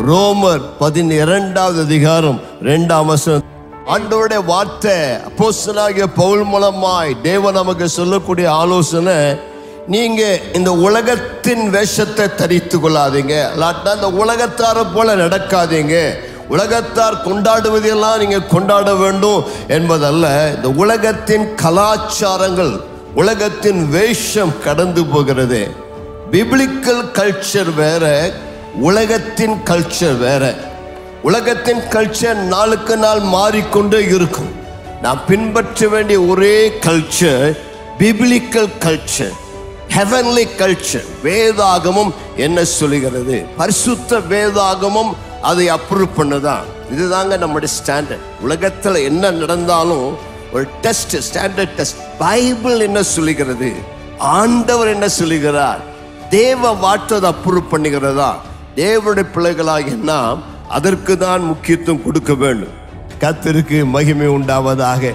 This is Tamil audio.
ரோமர் 12வது அதிகாரம் 2ஆம் வசனம். ஆண்டவருடைய வார்த்தை அப்போஸ்தலனாகிய பவுல் மூலமாய் தேவன் நமக்கு சொல்லக்கூடிய ஆலோசனை, நீங்க இந்த உலகத்தின் வேஷத்தை தரித்து கொள்ளாதீங்க, இல்லாட்டா இந்த உலகத்தாரை போல நடக்காதீங்க. உலகத்தார் கொண்டாடுவதெல்லாம் நீங்க கொண்டாட வேண்டும் என்பதல்ல. இந்த உலகத்தின் கலாச்சாரங்கள், உலகத்தின் வேஷம் கடந்து போகிறது. பிப்ளிக்கல் கல்ச்சர் வேற, உலகத்தின் கல்ச்சர் வேற. உலகத்தின் கல்ச்சர் நாளுக்கு நாள் மாறிக்கொண்டே இருக்கும். நாம் பின்பற்ற வேண்டிய ஒரே culture biblical culture, heavenly culture. வேதாகமம் என்ன சொல்லுகிறது? பரிசுத்த வேதாகமம் அதை அப்ரூவ் பண்ணுதான். இதுதாங்க நம்முடைய ஸ்டாண்டர்ட். உலகத்தில் என்ன நடந்தாலும் ஒரு டெஸ்ட், ஸ்டாண்டர்ட் டெஸ்ட். பைபிள் என்ன சொல்லுகிறது? ஆண்டவர் என்ன சொல்லுகிறார்? தேவ வார்த்தை அப்ரூவ் பண்ணுகிறதா? தேவனுடைய பிள்ளைகளாக நாம் அதற்கு தான் முக்கியத்துவம் கொடுக்க வேண்டும். கர்த்தருக்கு மகிமை உண்டாவதாக.